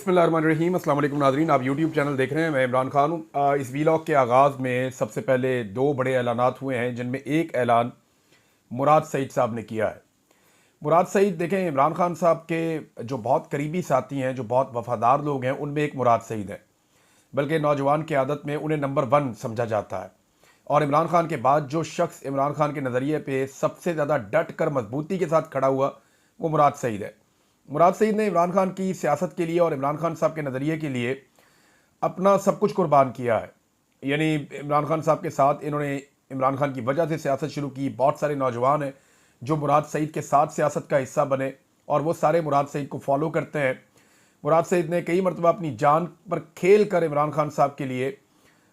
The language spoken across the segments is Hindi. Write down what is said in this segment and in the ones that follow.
बिस्मिल्लाहिर्रहमानिर्रहीम। अस्सलाम वालेकुम नाज़रीन, आप यूट्यूब चैनल देख रहे हैं। मैं इमरान खान हूँ। इस वीलॉग के आगाज़ में सबसे पहले दो बड़े ऐलानात हुए हैं, जिनमें एक ऐलान मुराद सईद साहब ने किया है। मुराद सईद देखें, इमरान खान साहब के जो बहुत करीबी साथी हैं, जो बहुत वफ़ादार लोग हैं, उनमें एक मुराद सईद है। बल्कि नौजवान की आदत में उन्हें नंबर 1 समझा जाता है। और इमरान खान के बाद जो शख्स इमरान खान के नज़रिए पे सबसे ज़्यादा डट कर मजबूती के साथ खड़ा हुआ, वो मुराद सईद है। मुराद सईद ने इमरान खान की सियासत के लिए और इमरान खान साहब के नज़रिए के लिए अपना सब कुछ कुर्बान किया है। यानी इमरान खान साहब के साथ इन्होंने इमरान खान की वजह से सियासत शुरू की। बहुत सारे नौजवान हैं जो मुराद सईद के साथ सियासत का हिस्सा बने और वो सारे मुराद सईद को फॉलो करते हैं। मुराद सईद ने कई मरतबा अपनी जान पर खेल कर इमरान खान साहब के लिए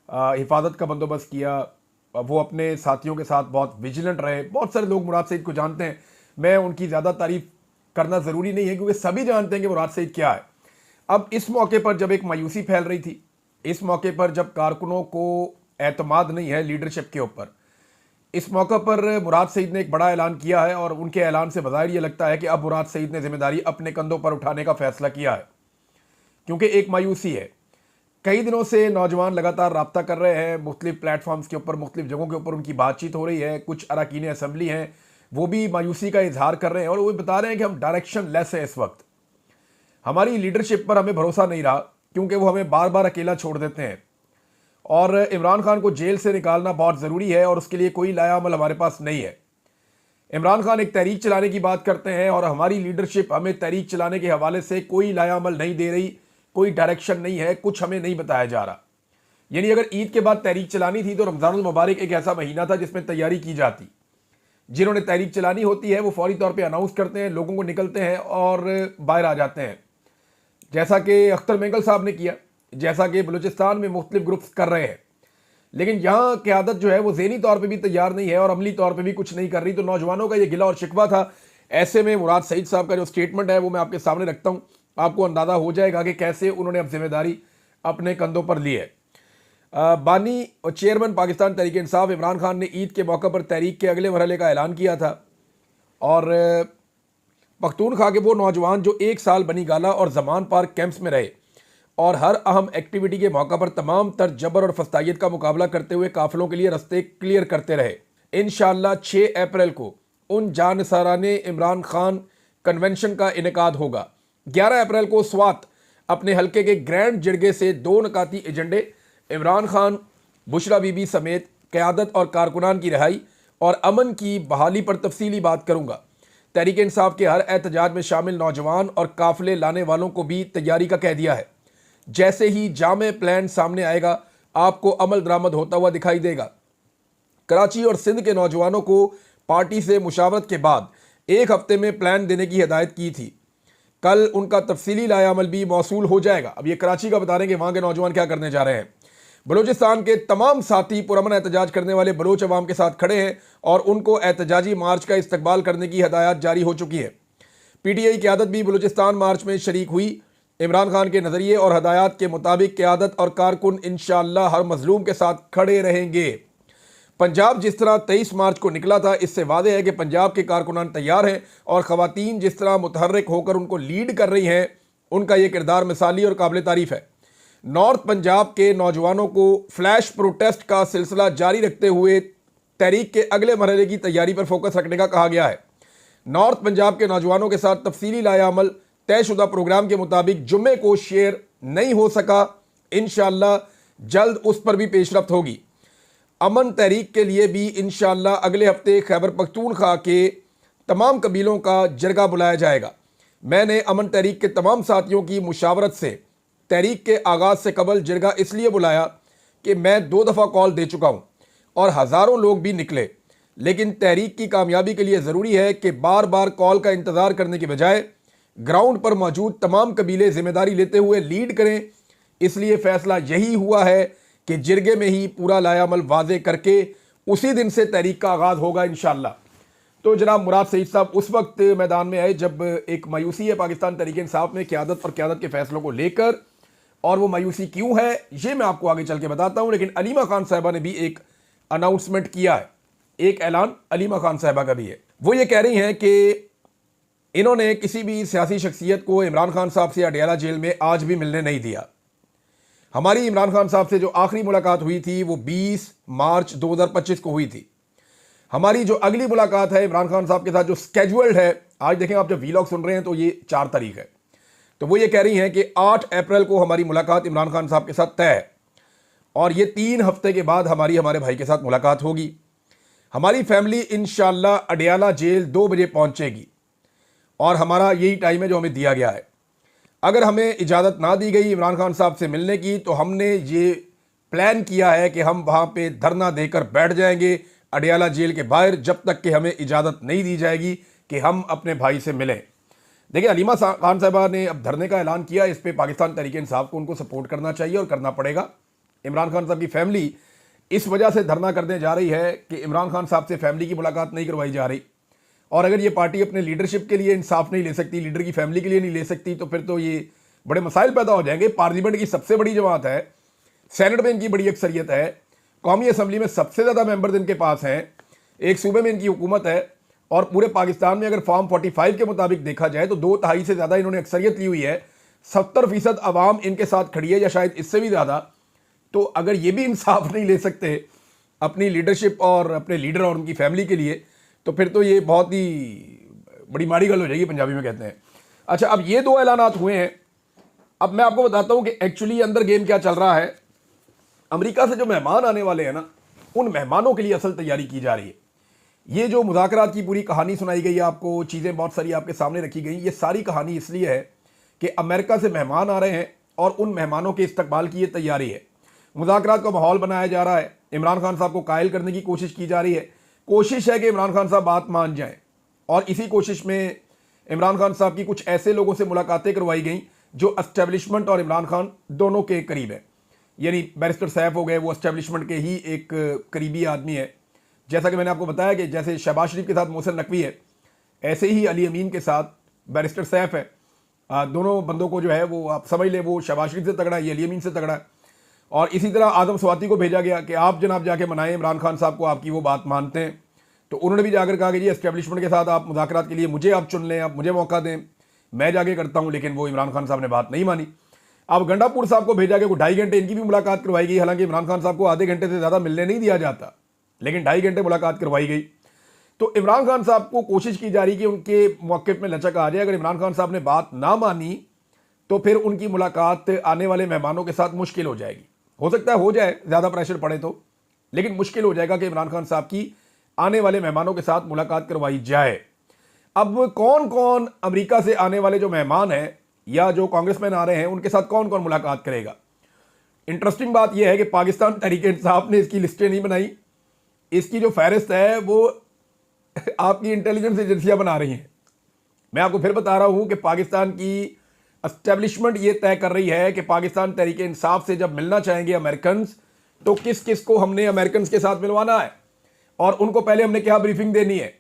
हिफाजत का बंदोबस्त किया। वो अपने साथियों के साथ बहुत विजिलेंट रहे। बहुत सारे लोग मुराद सईद को जानते हैं। मैं उनकी ज़्यादा तारीफ़ करना ज़रूरी नहीं है, क्योंकि सभी जानते हैं कि मुराद सईद क्या है। अब इस मौके पर जब एक मायूसी फैल रही थी, इस मौके पर जब कारकुनों को एतमाद नहीं है लीडरशिप के ऊपर, इस मौके पर मुराद सईद ने एक बड़ा ऐलान किया है। और उनके ऐलान से बज़ाहिर ये लगता है कि अब मुराद सईद ने जिम्मेदारी अपने कंधों पर उठाने का फैसला किया है, क्योंकि एक मायूसी है। कई दिनों से नौजवान लगातार रब्ता कर रहे हैं, मुख्तलिफ प्लेटफॉर्म्स के ऊपर, मुख्तलिफ जगहों के ऊपर उनकी बातचीत हो रही है। कुछ अरकान असम्बली हैं, वो भी मायूसी का इजहार कर रहे हैं और वो बता रहे हैं कि हम डायरेक्शन लेस है। इस वक्त हमारी लीडरशिप पर हमें भरोसा नहीं रहा, क्योंकि वो हमें बार बार अकेला छोड़ देते हैं। और इमरान खान को जेल से निकालना बहुत ज़रूरी है और उसके लिए कोई लाया अमल हमारे पास नहीं है। इमरान खान एक तहरीक चलाने की बात करते हैं और हमारी लीडरशिप हमें तहरीक चलाने के हवाले से कोई लाया अमल नहीं दे रही, कोई डायरेक्शन नहीं है, कुछ हमें नहीं बताया जा रहा। यानी अगर ईद के बाद तहरीक चलानी थी तो रमज़ानुल मुबारक एक ऐसा महीना था जिसमें तैयारी की जाती। जिन्होंने तहरीक चलानी होती है वो फौरी तौर पे अनाउंस करते हैं, लोगों को निकलते हैं और बाहर आ जाते हैं, जैसा कि अख्तर मेंगल साहब ने किया, जैसा कि बलूचिस्तान में मुख्तलिफ ग्रुप्स कर रहे हैं। लेकिन यहाँ क़यादत जो है वो ज़हनी तौर पे भी तैयार नहीं है और अमली तौर पे भी कुछ नहीं कर रही। तो नौजवानों का ये गिला और शिकवा था। ऐसे में मुराद सईद साहब का जो स्टेटमेंट है वो मैं आपके सामने रखता हूँ, आपको अंदाज़ा हो जाएगा कि कैसे उन्होंने अब जिम्मेदारी अपने कंधों पर ली है। बानी और चेयरमैन पाकिस्तान तहरीक इंसाफ इमरान खान ने ईद के मौके पर तहरीक के अगले मरहले का ऐलान किया था। और पख्तूनख्वा के वो नौजवान जो 1 साल बनी गाला और ज़मान पार्क कैंप्स में रहे और हर अहम एक्टिविटी के मौका पर तमाम तर जबर और फस्तायत का मुकाबला करते हुए काफिलों के लिए रास्ते क्लियर करते रहे। इंशाअल्लाह 6 अप्रैल को उन जानसाराने इमरान खान कन्वेंशन का इनेकाद होगा। 11 अप्रैल को स्वात अपने हल्के के ग्रैंड जिरगे से 2 नकाती एजेंडे, इमरान खान, बुशरा बीबी समेत क़यादत और कारकुनान की रिहाई और अमन की बहाली पर तफसीली बात करूँगा। तहरीक इंसाफ के हर एहतजाज में शामिल नौजवान और काफिले लाने वालों को भी तैयारी का कह दिया है। जैसे ही जामे प्लान सामने आएगा आपको अमल दरामद होता हुआ दिखाई देगा। कराची और सिंध के नौजवानों को पार्टी से मुशावरत के बाद 1 हफ्ते में प्लान देने की हिदायत की थी। कल उनका तफसीली लाया अमल भी मौसूल हो जाएगा। अब ये कराची का बता रहे हैं कि वहाँ के नौजवान क्या करने जा रहे हैं। बलूचिस्तान के तमाम साथी पुरअमन एहतजाज करने वाले बलोच अवाम के साथ खड़े हैं और उनको एहतजाजी मार्च का इस्तकबाल करने की हदायत जारी हो चुकी है। PTI क़यादत भी बलूचिस्तान मार्च में शरीक हुई। इमरान खान के नज़रिए और हदायत के मुताबिक क़यादत और कारकुन इंशाअल्लाह हर मजलूम के साथ खड़े रहेंगे। पंजाब जिस तरह 23 मार्च को निकला था, इससे वाज़ेह है कि पंजाब के कारकुनान तैयार हैं और ख़वातीन जिस तरह मुतहर्रिक होकर उनको लीड कर रही हैं, उनका ये किरदार मिसाली और काबिल तारीफ़ है। नॉर्थ पंजाब के नौजवानों को फ्लैश प्रोटेस्ट का सिलसिला जारी रखते हुए तहरीक के अगले मरहले की तैयारी पर फोकस रखने का कहा गया है। नॉर्थ पंजाब के नौजवानों के साथ तफसीली लाया अमल तयशुदा प्रोग्राम के मुताबिक जुम्मे को शेयर नहीं हो सका, इंशाअल्लाह जल्द उस पर भी पेशरफ्त होगी। अमन तहरीक के लिए भी इंशाअल्लाह अगले हफ्ते खैबर पख्तूनख्वा के तमाम कबीलों का जरगा बुलाया जाएगा। मैंने अमन तहरीक के तमाम साथियों की मुशावरत से तहरीक के आगाज़ से कबल जरगा इसलिए बुलाया कि मैं 2 दफ़ा कॉल दे चुका हूँ और हज़ारों लोग भी निकले। लेकिन तहरीक की कामयाबी के लिए ज़रूरी है कि बार बार कॉल का इंतज़ार करने के बजाय ग्राउंड पर मौजूद तमाम कबीले जिम्मेदारी लेते हुए लीड करें। इसलिए फ़ैसला यही हुआ है कि जिरगे में ही पूरा लाया अमल वाज़े करके उसी दिन से तहरीक का आगाज़ होगा इंशाअल्लाह। तो जनाब मुराद सईद साहब उस वक्त मैदान में आए जब एक मायूसी है पाकिस्तान तहरीक इंसाफ में क़यादत और क़यादत के फ़ैसलों को लेकर, और वो मायूसी क्यों है ये मैं आपको आगे चल के बताता हूँ। लेकिन अलीमा खान साहिबा ने भी एक अनाउंसमेंट किया है, एक ऐलान अलीमा खान साहिबा का भी है। वो ये कह रही हैं कि इन्होंने किसी भी सियासी शख्सियत को इमरान खान साहब से अडयाला जेल में आज भी मिलने नहीं दिया। हमारी इमरान खान साहब से जो आखिरी मुलाकात हुई थी वो 20 मार्च 2025 को हुई थी। हमारी जो अगली मुलाकात है इमरान खान साहब के साथ जो स्केड्यूल्ड है, आज देखें आप जब वीलॉग सुन रहे हैं तो ये 4 तारीख है, तो वो ये कह रही हैं कि 8 अप्रैल को हमारी मुलाकात इमरान खान साहब के साथ तय है और ये 3 हफ्ते के बाद हमारे भाई के साथ मुलाकात होगी। हमारी फैमिली इंशाल्लाह अडयाला जेल 2 बजे पहुंचेगी और हमारा यही टाइम है जो हमें दिया गया है। अगर हमें इजाज़त ना दी गई इमरान खान साहब से मिलने की तो हमने ये प्लान किया है कि हम वहाँ पे धरना देकर बैठ जाएंगे अडयाला जेल के बाहर जब तक कि हमें इजाज़त नहीं दी जाएगी कि हम अपने भाई से मिलें। देखिए हलीमा खान साहबा ने अब धरने का ऐलान किया, इस पर पाकिस्तान तहरीक-ए-इंसाफ को उनको सपोर्ट करना चाहिए और करना पड़ेगा। इमरान खान साहब की फैमिली इस वजह से धरना करने जा रही है कि इमरान खान साहब से फैमिली की मुलाकात नहीं करवाई जा रही और अगर ये पार्टी अपने लीडरशिप के लिए इंसाफ नहीं ले सकती, लीडर की फैमिली के लिए नहीं ले सकती, तो फिर तो ये बड़े मसाइल पैदा हो जाएंगे। पार्लियामेंट की सबसे बड़ी जमात है, सेनेट में इनकी बड़ी अक्सरियत है, कौमी असम्बली में सबसे ज़्यादा मेंबर्स इनके पास हैं, एक सूबे में इनकी हुकूमत है और पूरे पाकिस्तान में अगर फॉर्म 45 के मुताबिक देखा जाए तो 2/3 से ज़्यादा इन्होंने अक्सरियत ली हुई है। 70% आवाम इनके साथ खड़ी है या शायद इससे भी ज़्यादा। तो अगर ये भी इंसाफ नहीं ले सकते अपनी लीडरशिप और अपने लीडर और उनकी फैमिली के लिए, तो फिर तो ये बहुत ही बड़ी माड़ी गल हो जाएगी, पंजाबी में कहते हैं। अच्छा, अब ये 2 ऐलानात हुए हैं। अब मैं आपको बताता हूं कि एक्चुअली अंदर गेम क्या चल रहा है। अमेरिका से जो मेहमान आने वाले हैं ना, उन मेहमानों के लिए असल तैयारी की जा रही है। ये जो मुज़ाकरात की पूरी कहानी सुनाई गई है आपको, चीज़ें बहुत सारी आपके सामने रखी गई, ये सारी कहानी इसलिए है कि अमेरिका से मेहमान आ रहे हैं और उन मेहमानों के इस्तकबाल की ये तैयारी है। मुज़ाकरात का माहौल बनाया जा रहा है, इमरान खान साहब को कायल करने की कोशिश की जा रही है। कोशिश है कि इमरान खान साहब बात मान जाएं और इसी कोशिश में इमरान खान साहब की कुछ ऐसे लोगों से मुलाकातें करवाई गई जो एस्टेब्लिशमेंट और इमरान खान दोनों के करीब है। यानी बैरिस्टर सैफ हो गए, वो एस्टेब्लिशमेंट के ही एक करीबी आदमी है। जैसा कि मैंने आपको बताया कि जैसे शहबाज शरीफ के साथ मोहसिन नकवी है, ऐसे ही अली अमीन के साथ बैरिस्टर सैफ है। दोनों बंदों को जो है वो आप समझ लें, वो शहबाज शरीफ से तगड़ा है, ये अली अमीन से तगड़ा है। और इसी तरह आदम स्वाति को भेजा गया कि आप जनाब जाके मनाएं इमरान खान साहब को, आपकी वो बात मानते हैं। तो उन्होंने भी जाकर कहा कि जी एस्टेब्लिशमेंट के साथ आप मुज़ाकरात के लिए मुझे आप चुन लें, आप मुझे मौका दें, मैं जाके करता हूं। लेकिन वो इमरान खान साहब ने बात नहीं मानी। अब गंडापुर साहब को भेजा गया, 2.5 घंटे इनकी भी मुलाकात करवाई गई। हालांकि इमरान खान साहब को आधे घंटे से ज़्यादा मिलने नहीं दिया जाता, लेकिन 2.5 घंटे मुलाकात करवाई गई। तो इमरान खान साहब को कोशिश की जा रही कि उनके मौक़िफ़ में लचक आ जाए। अगर इमरान खान साहब ने बात ना मानी तो फिर उनकी मुलाकात आने वाले मेहमानों के साथ मुश्किल हो जाएगी। हो सकता है हो जाए, ज़्यादा प्रेशर पड़े तो, लेकिन मुश्किल हो जाएगा कि इमरान खान साहब की आने वाले मेहमानों के साथ मुलाकात करवाई जाए। अब कौन कौन अमेरिका से आने वाले जो मेहमान हैं या जो कांग्रेसमैन आ रहे हैं उनके साथ कौन कौन मुलाकात करेगा? इंटरेस्टिंग बात यह है कि पाकिस्तान तहरीक-ए-इंसाफ ने इसकी लिस्टें नहीं बनाई। इसकी जो फहरिस्त है वो आपकी इंटेलिजेंस एजेंसियां बना रही हैं। मैं आपको फिर बता रहा हूं कि पाकिस्तान की एस्टेब्लिशमेंट ये तय कर रही है कि पाकिस्तान तहरीक-ए-इंसाफ से जब मिलना चाहेंगे अमेरिकन, तो किस किस को हमने अमेरिकन के साथ मिलवाना है और उनको पहले हमने क्या ब्रीफिंग देनी है।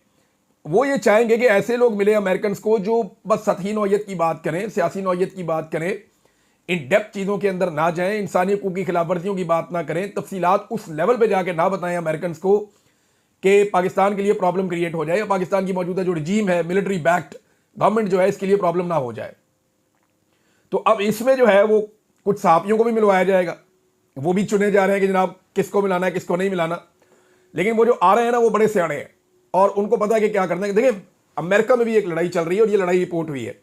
वो ये चाहेंगे कि ऐसे लोग मिले अमेरिकन को जो बस सतही नौयत की बात करें, सियासी नौयत की बात करें, इन डेप्थ चीज़ों के अंदर ना जाएं, इंसानी हकूक़ की खिलाफ वर्जियों की बात ना करें, तफसीलात उस लेवल पे जाके ना बताएं अमेरिकन को कि पाकिस्तान के लिए प्रॉब्लम क्रिएट हो जाए या पाकिस्तान की मौजूदा जो रजीम है, मिलिट्री बैक्ड गवर्नमेंट जो है, इसके लिए प्रॉब्लम ना हो जाए। तो अब इसमें जो है वो कुछ सहाफ़ियों को भी मिलवाया जाएगा, वो भी चुने जा रहे हैं कि जनाब किसको मिलाना है किसको नहीं मिलाना। लेकिन वो जो आ रहे हैं ना वो बड़े सियाणे हैं और उनको पता है कि क्या करना है। देखिए अमेरिका में भी एक लड़ाई चल रही है और ये लड़ाई रिपोर्ट हुई है।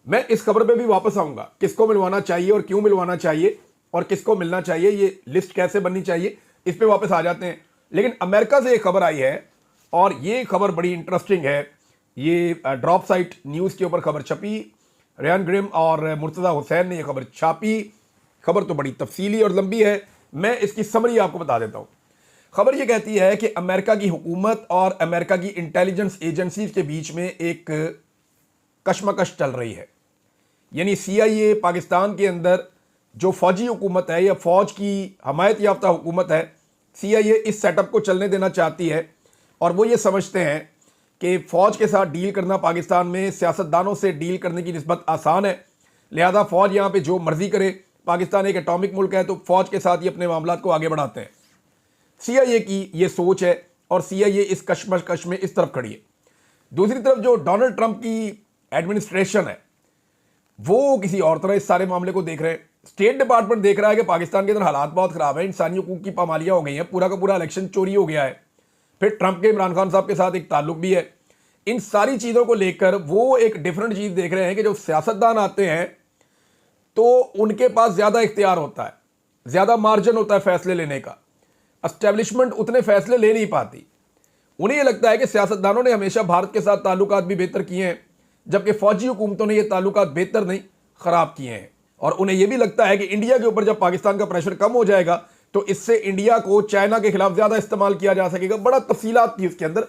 मैं इस खबर पे भी वापस आऊंगा, किसको मिलवाना चाहिए और क्यों मिलवाना चाहिए और किसको मिलना चाहिए, ये लिस्ट कैसे बननी चाहिए, इस पे वापस आ जाते हैं। लेकिन अमेरिका से एक खबर आई है और ये खबर बड़ी इंटरेस्टिंग है। ये ड्रॉप साइट न्यूज़ के ऊपर खबर छपी, रेहान ग्रिम और मुर्तज़ा हुसैन ने यह खबर छापी। खबर तो बड़ी तफसीली और लंबी है, मैं इसकी समरी आपको बता देता हूं। खबर यह कहती है कि अमेरिका की हुकूमत और अमेरिका की इंटेलिजेंस एजेंसीज के बीच में एक कशमकश चल रही है। यानी CIA पाकिस्तान के अंदर जो फौजी हुकूमत है या फौज की हमायत याफ्ता हुकूमत है, CIA इस सेटअप को चलने देना चाहती है और वो ये समझते हैं कि फ़ौज के साथ डील करना पाकिस्तान में सियासतदानों से डील करने की निस्बत आसान है, लिहाजा फ़ौज यहाँ पे जो मर्जी करे। पाकिस्तान एक एटॉमिक मुल्क है तो फ़ौज के साथ ही अपने मामलात को आगे बढ़ाते हैं। CIA की ये सोच है और CIA इस कशमकश में इस तरफ खड़ी है। दूसरी तरफ जो डोनाल्ड ट्रंप की एडमिनिस्ट्रेशन है, वो किसी और तरह इस सारे मामले को देख रहे हैं। स्टेट डिपार्टमेंट देख रहा है कि पाकिस्तान के अंदर हालात बहुत खराब है, इंसानी हकूक की पामालियां हो गई हैं, पूरा का पूरा इलेक्शन चोरी हो गया है, फिर ट्रंप के इमरान खान साहब के साथ एक ताल्लुक भी है। इन सारी चीज़ों को लेकर वो एक डिफरेंट चीज़ देख रहे हैं कि जब सियासतदान आते हैं तो उनके पास ज़्यादा इख्तियार होता है, ज़्यादा मार्जिन होता है फैसले लेने का। एस्टेब्लिशमेंट उतने फैसले ले नहीं पाती। उन्हें यह लगता है कि सियासतदानों ने हमेशा भारत के साथ ताल्लुकात भी बेहतर किए हैं, जबकि फौजी हुकूमतों ने ये ताल्लुकात बेहतर नहीं ख़राब किए हैं। और उन्हें यह भी लगता है कि इंडिया के ऊपर जब पाकिस्तान का प्रेशर कम हो जाएगा तो इससे इंडिया को चाइना के खिलाफ ज़्यादा इस्तेमाल किया जा सकेगा। बड़ा तफसीलात थी उसके अंदर,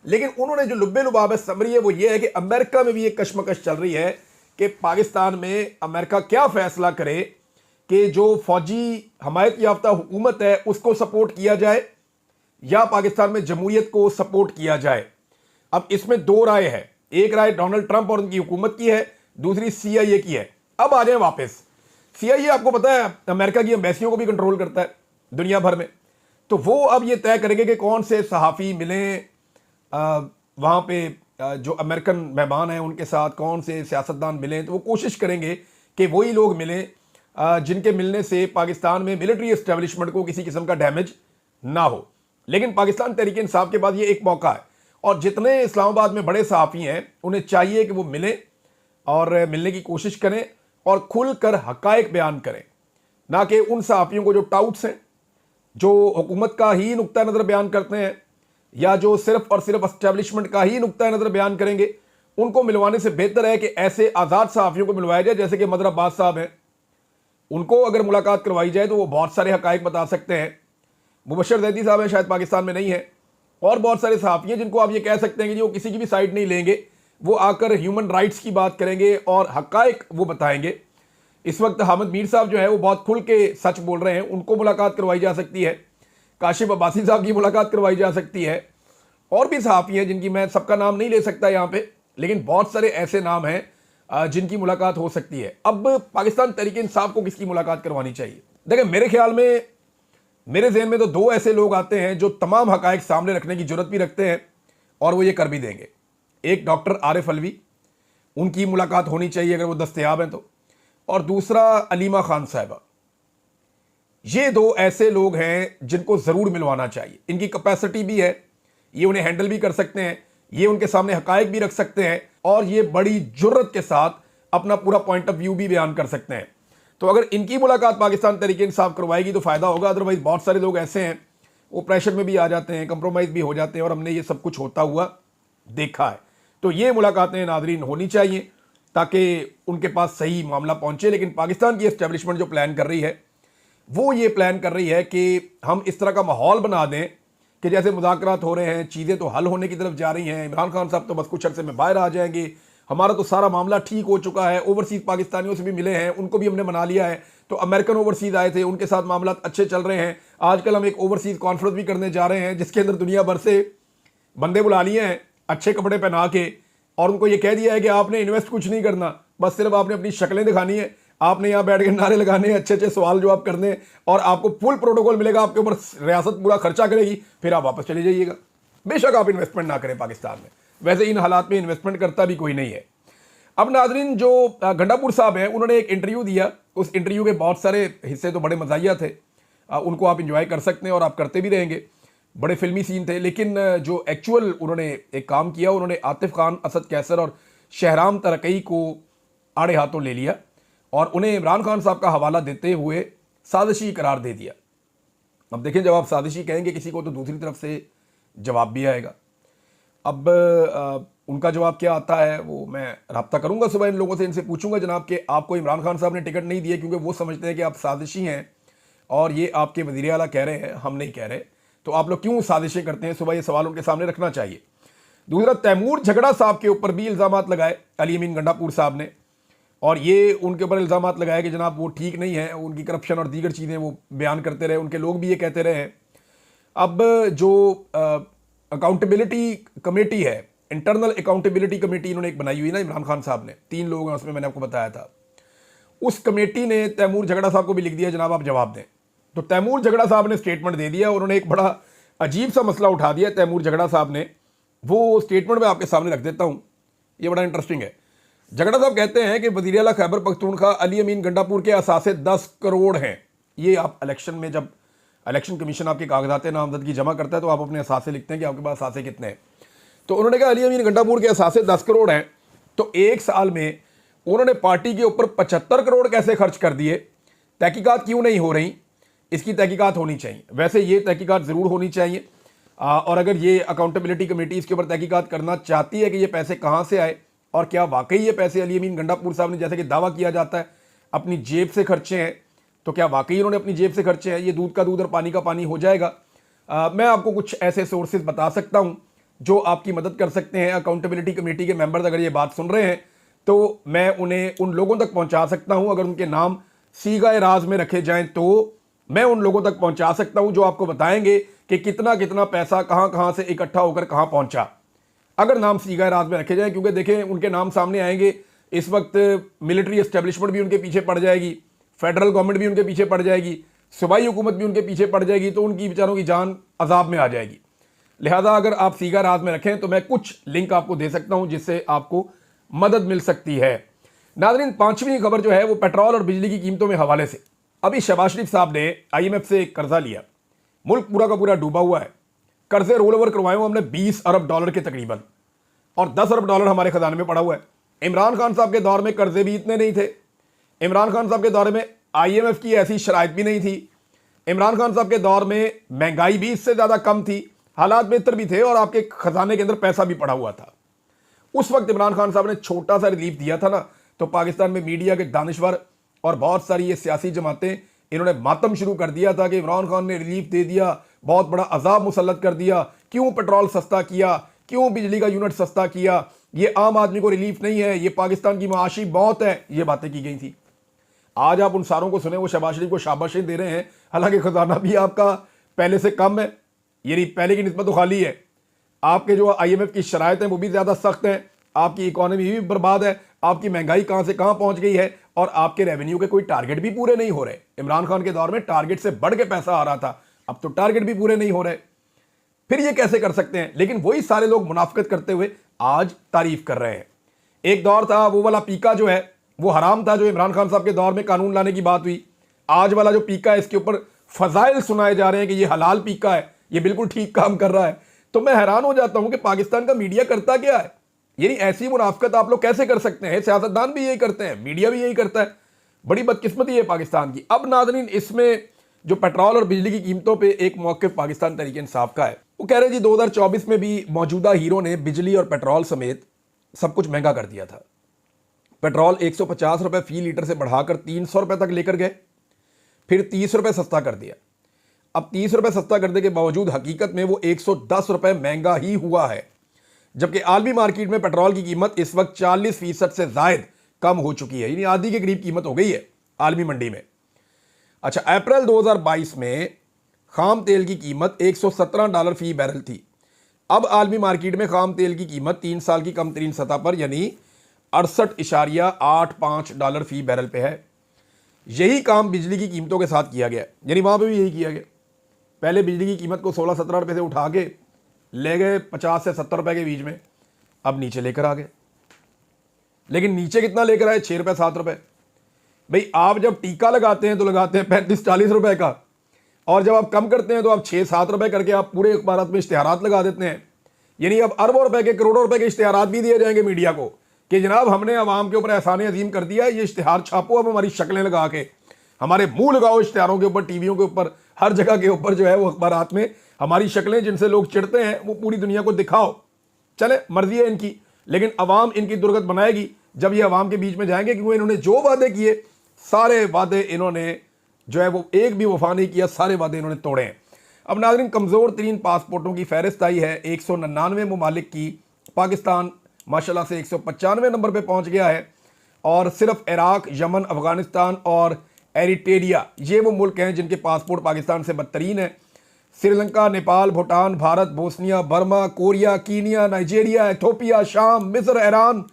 लेकिन उन्होंने जो लुब्बे लुबाब समरी है वो ये है कि अमेरिका में भी एक कशमकश चल रही है कि पाकिस्तान में अमेरिका क्या फैसला करे कि जो फौजी हमायत याफ्ता हुकूमत है उसको सपोर्ट किया जाए या पाकिस्तान में जमहूरियत को सपोर्ट किया जाए। अब इसमें दो राय है, एक राय डोनाल्ड ट्रंप और उनकी हुकूमत की है, दूसरी CIA की है। अब आ जाए वापस, CIA आपको पता है अमेरिका की एम्बेसियों को भी कंट्रोल करता है दुनिया भर में, तो वो अब ये तय करेंगे कि कौन से सहाफ़ी मिलें वहाँ पे, जो अमेरिकन मेहमान हैं उनके साथ कौन से सियासतदान मिलें। तो वो कोशिश करेंगे कि वही लोग मिलें जिनके मिलने से पाकिस्तान में मिलिट्री एस्टेब्लिशमेंट को किसी किस्म का डैमेज ना हो। लेकिन पाकिस्तान तहरीक इंसाफ के बाद ये एक मौका है, और जितने इस्लामाबाद में बड़े सहाफ़ी हैं उन्हें चाहिए कि वो मिलें और मिलने की कोशिश करें और खुलकर हक़ाइक़ बयान करें, ना कि उन सहाफ़ियों को जो टाउट्स हैं, जो हुकूमत का ही नुक्ता नज़र बयान करते हैं या जो सिर्फ और सिर्फ एस्टेब्लिशमेंट का ही नुक्ता नज़र बयान करेंगे। उनको मिलवाने से बेहतर है कि ऐसे आज़ाद सहाफ़ियों को मिलवाया जाए, जैसे कि मदर अब्बास साहब हैं, उनको अगर मुलाकात करवाई जाए तो वो बहुत सारे हक़ाइक़ बता सकते हैं। मुबशर ज़ैदी साहब हैं, शायद पाकिस्तान में नहीं है, और बहुत सारे सहाफ़ी हैं जिनको आप ये कह सकते हैं कि वो किसी की भी साइड नहीं लेंगे, वो आकर ह्यूमन राइट्स की बात करेंगे और हक़ाइक़ वो बताएंगे। इस वक्त हामिद मीर साहब जो है वो बहुत खुल के सच बोल रहे हैं, उनको मुलाकात करवाई जा सकती है। काशिफ अब्बासी साहब की मुलाकात करवाई जा सकती है, और भी सहाफ़ी हैं जिनकी मैं सबका नाम नहीं ले सकता यहाँ पे, लेकिन बहुत सारे ऐसे नाम हैं जिनकी मुलाकात हो सकती है। अब पाकिस्तान तहरीक इंसाफ को किसकी मुलाकात करवानी चाहिए? देखिए, मेरे ख्याल में, मेरे जहन में तो दो ऐसे लोग आते हैं जो तमाम हक़ाइक़ सामने रखने की ज़रूरत भी रखते हैं और वो ये कर भी देंगे। एक डॉक्टर आरिफ अलवी, उनकी मुलाकात होनी चाहिए अगर वो दस्तयाब हैं तो, और दूसरा अलीमा खान साहिबा। ये दो ऐसे लोग हैं जिनको ज़रूर मिलवाना चाहिए। इनकी कैपेसिटी भी है, ये उन्हें हैंडल भी कर सकते हैं, ये उनके सामने हक़ाइक़ भी रख सकते हैं, और ये बड़ी जुर्रत के साथ अपना पूरा पॉइंट ऑफ व्यू भी बयान कर सकते हैं। तो अगर इनकी मुलाकात पाकिस्तान तहरीक इंसाफ करवाएगी तो फ़ायदा होगा। अदरवाइज़ बहुत सारे लोग ऐसे हैं वो प्रेशर में भी आ जाते हैं, कंप्रोमाइज़ भी हो जाते हैं, और हमने ये सब कुछ होता हुआ देखा है। तो ये मुलाकातें नाज़रीन होनी चाहिए ताकि उनके पास सही मामला पहुँचे। लेकिन पाकिस्तान की एस्टेब्लिशमेंट जो प्लान कर रही है वो ये प्लान कर रही है कि हम इस तरह का माहौल बना दें कि जैसे मुज़ाकरात हो रहे हैं, चीज़ें तो हल होने की तरफ जा रही हैं, इमरान खान साहब तो बस कुछ अर्से में बाहर आ जाएंगे, हमारा तो सारा मामला ठीक हो चुका है, ओवरसीज़ पाकिस्तानियों से भी मिले हैं, उनको भी हमने मना लिया है, तो अमेरिकन ओवरसीज़ आए थे, उनके साथ मामला अच्छे चल रहे हैं। आजकल हम एक ओवरसीज़ कॉन्फ्रेंस भी करने जा रहे हैं जिसके अंदर दुनिया भर से बंदे बुला लिए हैं अच्छे कपड़े पहना के, और उनको ये कह दिया है कि आपने इन्वेस्ट कुछ नहीं करना, बस सिर्फ आपने अपनी शक्लें दिखानी है, आपने यहाँ बैठ के नारे लगाने हैं, अच्छे अच्छे सवाल जवाब करने हैं, और आपको फुल प्रोटोकॉल मिलेगा, आपके ऊपर रियासत पूरा खर्चा करेगी, फिर आप वापस चले जाइएगा। बेशक आप इन्वेस्टमेंट ना करें पाकिस्तान में, वैसे इन हालात में इन्वेस्टमेंट करता भी कोई नहीं है। अब नाजरीन, जो गंडापुर साहब हैं उन्होंने एक इंटरव्यू दिया, उस इंटरव्यू के बहुत सारे हिस्से तो बड़े मज़ाहिया थे, उनको आप इंजॉय कर सकते हैं और आप करते भी रहेंगे, बड़े फिल्मी सीन थे। लेकिन जो एक्चुअल उन्होंने एक काम किया, उन्होंने आतिफ खान, असद कैसर और शहराम तरकई को आड़े हाथों ले लिया और उन्हें इमरान खान साहब का हवाला देते हुए साजिशी करार दे दिया। अब देखें, जब आप साजिशी कहेंगे किसी को तो दूसरी तरफ से जवाब भी आएगा। अब उनका जवाब क्या आता है वो मैं रब्ता करूंगा सुबह इन लोगों से, इनसे पूछूंगा जनाब कि आपको इमरान खान साहब ने टिकट नहीं दिए क्योंकि वो समझते हैं कि आप साजिशी हैं और ये आपके वज़ीर आला कह रहे हैं, हम नहीं कह रहे, तो आप लोग क्यों साजिशें करते हैं? सुबह ये सवाल उनके सामने रखना चाहिए। दूसरा, तैमूर झगड़ा साहब के ऊपर भी इल्ज़ामात लगाए अली अमीन गंडापुर साहब ने, और ये उनके ऊपर इल्ज़ामात लगाए कि जनाब वो ठीक नहीं है, उनकी करप्शन और दीगर चीज़ें वो बयान करते रहे, उनके लोग भी ये कहते रहे हैं। अब जो अकाउंटेबिलिटी कमेटी है, इंटरनल अकाउंटेबिलिटी कमेटी इन्होंने एक बनाई हुई ना इमरान खान साहब ने, 3 लोग हैं उसमें, मैंने आपको बताया था, उस कमेटी ने तैमूर झगड़ा साहब को भी लिख दिया जनाब आप जवाब दें। तो तैमूर झगड़ा साहब ने स्टेटमेंट दे दिया, उन्होंने एक बड़ा अजीब सा मसला उठा दिया तैमूर झगड़ा साहब ने। वो स्टेटमेंट मैं आपके सामने रख देता हूँ, ये बड़ा इंटरेस्टिंग है। झगड़ा साहब कहते हैं कि वज़ीर आला खैबर पख्तूनख्वा अली अमीन गंडापुर के असासे 10 करोड़ हैं। ये आप इलेक्शन में, जब इलेक्शन कमीशन आपके कागजात नामजदगी जमा करता है तो आप अपने असासे लिखते हैं कि आपके पास असासे कितने हैं। तो उन्होंने कहा अली अमीन गंडापुर के असासे 10 करोड़ हैं, तो एक साल में उन्होंने पार्टी के ऊपर 75 करोड़ कैसे खर्च कर दिए? तहकीकात क्यों नहीं हो रही? इसकी तहकीकात होनी चाहिए। वैसे ये तहकीकात ज़रूर होनी चाहिए, और अगर ये अकाउंटेबिलिटी कमेटी इसके ऊपर तहकीकात करना चाहती है कि ये पैसे कहाँ से आए और क्या वाकई ये पैसे अली अमीन गंडापुर साहब ने, जैसे कि दावा किया जाता है, अपनी जेब से खर्चे हैं, तो क्या वाकई उन्होंने अपनी जेब से खर्चे हैं? ये दूध का दूध और पानी का पानी हो जाएगा। मैं आपको कुछ ऐसे सोर्सेज बता सकता हूँ जो आपकी मदद कर सकते हैं। अकाउंटेबिलिटी कमेटी के मेंबर्स अगर ये बात सुन रहे हैं तो मैं उन्हें उन लोगों तक पहुँचा सकता हूँ। अगर उनके नाम सीगा राज में रखे जाएँ तो मैं उन लोगों तक पहुँचा सकता हूँ जो आपको बताएंगे कि कितना कितना पैसा कहाँ कहाँ से इकट्ठा होकर कहाँ पहुँचा, अगर नाम सीगा राज में रखे जाए। क्योंकि देखें, उनके नाम सामने आएंगे, इस वक्त मिलिट्री एस्टेब्लिशमेंट भी उनके पीछे पड़ जाएगी, फेडरल गवर्नमेंट भी उनके पीछे पड़ जाएगी, सूबाई हुकूमत भी उनके पीछे पड़ जाएगी, तो उनकी बेचारों की जान अजाब में आ जाएगी। लिहाजा अगर आप सीगा राज में रखें तो मैं कुछ लिंक आपको दे सकता हूं जिससे आपको मदद मिल सकती है। नाज़रीन, पांचवी खबर जो है वो पेट्रोल और बिजली की कीमतों में हवाले से। अभी शहबाज शरीफ साहब ने IMF से कर्जा लिया, मुल्क पूरा का पूरा डूबा हुआ है। कर्जे रोल ओवर करवाए हुए हमने 20 अरब डॉलर के तकरीबन, और 10 अरब डॉलर हमारे खजाने में पड़ा हुआ है। इमरान खान साहब के दौर में कर्जे भी इतने नहीं थे। इमरान खान साहब के दौर में IMF की ऐसी शराइत भी नहीं थी। इमरान खान साहब के दौर में महंगाई भी इससे ज़्यादा कम थी, हालात बेहतर भी थे और आपके खजाने के अंदर पैसा भी पड़ा हुआ था। उस वक्त इमरान खान साहब ने छोटा सा रिलीफ दिया था ना, तो पाकिस्तान में मीडिया के दानिश्वर और बहुत सारी ये सियासी जमातें, इन्होंने मातम शुरू कर दिया था कि इमरान खान ने रिलीफ दे दिया, बहुत बड़ा अजाब मुसल्लत कर दिया, क्यों पेट्रोल सस्ता किया, क्यों बिजली का यूनिट सस्ता किया, ये आम आदमी को रिलीफ नहीं है, ये पाकिस्तान की माशी मौत है, ये बातें की गई थी। आज आप उन सारों को सुने, वो शहबाज शरीफ को शाबाशी दे रहे हैं, हालांकि खजाना भी आपका पहले से कम है, यानी पहले की निस्बत तो खाली है। आपके जो IMF की शराइत हैं वो भी ज़्यादा सख्त हैं, आपकी इकॉनमी भी बर्बाद है, आपकी महंगाई कहाँ से कहाँ पहुँच गई है, और आपके रेवेन्यू के कोई टारगेट भी पूरे नहीं हो रहे। इमरान खान के दौर में टारगेट से बढ़ के पैसा आ रहा था, अब तो टारगेट भी पूरे नहीं हो रहे। फिर ये कैसे कर सकते हैं? लेकिन वही सारे लोग मुनाफिकत करते हुए आज तारीफ कर रहे हैं। एक दौर था वो वाला पीका जो है वो हराम था, जो इमरान खान साहब के दौर में कानून लाने की बात हुई। आज वाला जो पीका है इसके ऊपर फजाइल सुनाए जा रहे हैं कि ये हलाल पीका है, ये बिल्कुल ठीक काम कर रहा है। तो मैं हैरान हो जाता हूं कि पाकिस्तान का मीडिया करता क्या है। यानी ऐसी मुनाफिकत आप लोग कैसे कर सकते हैं? सियासतदान भी यही करते हैं, मीडिया भी यही करता है। बड़ी बदकिस्मती है पाकिस्तान की। अब नाज़रीन, इसमें जो पेट्रोल और बिजली की कीमतों पे एक मौक़िफ़ पाकिस्तान तहरीक इंसाफ का है। वो कह रहे हैं जी 2024 में भी मौजूदा हीरो ने बिजली और पेट्रोल समेत सब कुछ महंगा कर दिया था। पेट्रोल 150 रुपये फ़ी लीटर से बढ़ाकर 300 रुपये तक लेकर गए, फिर 30 रुपये सस्ता कर दिया। अब 30 रुपये सस्ता करने के बावजूद हकीकत में वो 110 रुपये महंगा ही हुआ है, जबकि आलमी मार्केट में पेट्रोल की कीमत इस वक्त 40% से ज़ायद कम हो चुकी है, यानी आधी के करीब कीमत हो गई है आलमी मंडी में। अच्छा, अप्रैल 2022 में खाम तेल की कीमत $117 फ़ी बैरल थी। अब आलमी मार्केट में खाम तेल की कीमत 3 साल की कम तरीन सतह पर यानी $68.85 फ़ी बैरल पे है। यही काम बिजली की कीमतों के साथ किया गया, यानी वहाँ पे भी यही किया गया। पहले बिजली की कीमत को 16-17 रुपये से उठा के ले गए 50 से 70 रुपये के बीच में, अब नीचे लेकर आ गए। लेकिन नीचे कितना लेकर आए? 6 रुपये 7 रुपये। भाई, आप जब टीका लगाते हैं तो लगाते हैं 35-40 रुपये का, और जब आप कम करते हैं तो आप 6-7 रुपये करके आप पूरे अखबारात में इश्तिहारात लगा देते हैं। यानी अब अरबों रुपए के, करोड़ों रुपए के इश्तिहारात भी दिए जाएंगे मीडिया को कि जनाब हमने अवाम के ऊपर एहसान अजीम कर दिया है, ये इश्तिहार छापो, अब हमारी शक्लें लगा के हमारे मुंह लगाओ इश्तिहारों के ऊपर, टीवियों के ऊपर, हर जगह के ऊपर जो है वो अखबारात में हमारी शक्लें जिनसे लोग चिढ़ते हैं वो पूरी दुनिया को दिखाओ। चले, मर्जी है इनकी, लेकिन अवाम इनकी दुर्गत बनाएगी जब ये अवाम के बीच में जाएंगे, क्योंकि इन्होंने जो वादे किए सारे वादे इन्होंने जो है वो एक भी वफा नहीं किया, सारे वादे इन्होंने तोड़े हैं। अब नाज़रीन, कमज़ोर तरीन पासपोर्टों की फहरिस्त आई है 199 ममालिक की। पाकिस्तान माशाल्लाह से 195 नंबर पे पहुंच गया है, और सिर्फ इराक, यमन, अफगानिस्तान और एरिट्रिया ये वो मुल्क हैं जिनके पासपोर्ट पाकिस्तान से बदतरीन है। Sri Lanka, Nepal, Bhutan, Bharat, Bosnia, Burma, Korea, Kenya, Nigeria, Ethiopia, शाम, मिस्र, ईरान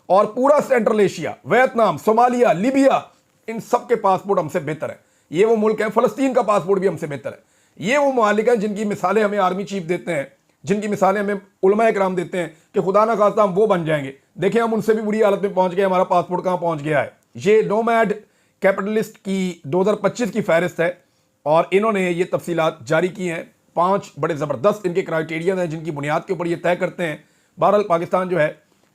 और पूरा central Asia, Vietnam, Somalia, Libya, इन सब के पासपोर्ट हमसे बेहतर है। ये वो मुल्क है, फ़लस्तीन का पासपोर्ट भी हमसे बेहतर है। ये वो ममालिक हैं जिनकी मिसालें हमें आर्मी चीफ देते हैं जिनकी मिसालें हमें उलमा इकराम देते हैं कि खुदा ना खास्ता हम वो बन जाएंगे, देखें हम उनसे भी बुरी हालत में पहुंच गए, हमारा पासपोर्ट कहां पहुंच गया है। ये नोमैड कैपिटलिस्ट की 2025 की फहरिस्त है और इन्होंने ये तफसीलात जारी की हैं। 5 बड़े ज़बरदस्त इनके क्राइटेरिया हैं जिनकी बुनियाद के ऊपर ये तय करते हैं। बहरहाल पाकिस्तान जो है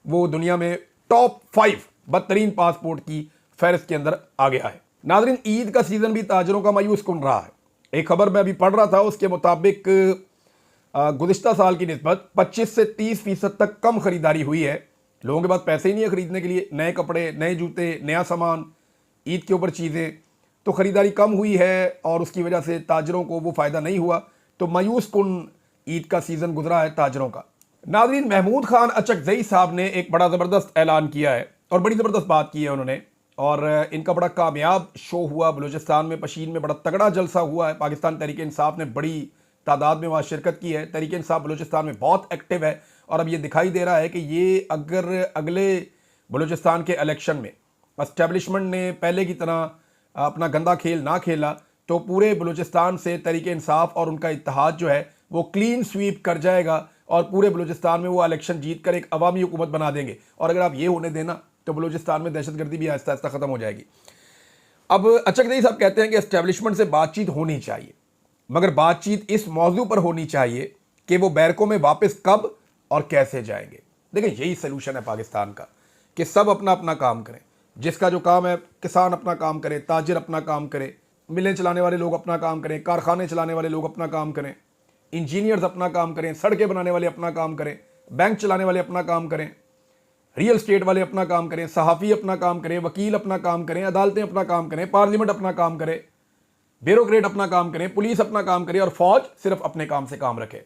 वो दुनिया में टॉप 5 बदतरीन पासपोर्ट की फहरिस्त के अंदर आ गया है। नाज़रीन, ईद का सीज़न भी ताजरों का मायूस कुन रहा है। एक खबर मैं अभी पढ़ रहा था, उसके मुताबिक गुज़िश्ता साल की निस्बत 25 से 30% तक कम खरीदारी हुई है। लोगों के पास पैसे ही नहीं है खरीदने के लिए नए कपड़े, नए जूते, नया सामान, ईद के ऊपर चीज़ें, तो ख़रीदारी कम हुई है और उसकी वजह से ताजरों को वो फ़ायदा नहीं हुआ। तो मायूस कुन ईद का सीज़न गुजरा है ताजरों का। नाज़रीन, महमूद खान अचकज़ई साहब ने एक बड़ा ज़बरदस्त ऐलान किया है और बड़ी ज़बरदस्त बात की है उन्होंने, और इनका बड़ा कामयाब शो हुआ बलूचिस्तान में, पशीन में बड़ा तगड़ा जलसा हुआ है। पाकिस्तान तहरीक इंसाफ ने बड़ी तादाद में वहाँ शिरकत की है। तहरीक इंसाफ बलूचिस्तान में बहुत एक्टिव है और अब ये दिखाई दे रहा है कि ये अगर अगले बलूचिस्तान के इलेक्शन में एस्टेब्लिशमेंट ने पहले की तरह अपना गंदा खेल ना खेला तो पूरे बलूचिस्तान से तहरीक इंसाफ और उनका इत्तेहाद जो है वो क्लीन स्वीप कर जाएगा और पूरे बलूचिस्तान में वो इलेक्शन जीत कर एक अवामी हुकूमत बना देंगे। और अगर आप ये होने देना तो बलूचिस्तान में दहशतगर्दी भी आहिस्ता आहिस्ता ख़त्म हो जाएगी। अब अचकज़ई साहब कहते हैं कि एस्टेब्लिशमेंट से बातचीत होनी चाहिए, मगर बातचीत इस मौजू पर होनी चाहिए कि वो बैरकों में वापस कब और कैसे जाएंगे। देखिए, यही सलूशन है पाकिस्तान का कि सब अपना अपना काम करें। जिसका जो काम है, किसान अपना काम करे, ताजिर अपना काम करे, मिलें चलाने वाले लोग अपना काम करें, कारखाने चलाने वाले लोग अपना काम करें, इंजीनियर्स अपना काम करें, सड़कें बनाने वाले अपना काम करें, बैंक चलाने वाले अपना काम करें, रियल स्टेट वाले अपना काम करें, सहाफ़ी अपना काम करें, वकील अपना काम करें, अदालतें अपना काम करें, पार्लियामेंट अपना काम करे, ब्यूरोक्रेट अपना काम करें, पुलिस अपना काम करे और फौज सिर्फ अपने काम से काम रखे।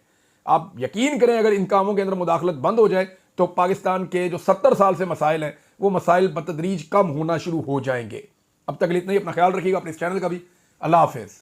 आप यकीन करें, अगर इन कामों के अंदर मुदाखलत बंद हो जाए तो पाकिस्तान के जो 70 साल से मसाइल हैं वो मसाइल बतदरीज कम होना शुरू हो जाएंगे। अब तक इतना ही। अपना ख्याल रखिएगा, अपने इस चैनल का भी। अल्लाह हाफिज़।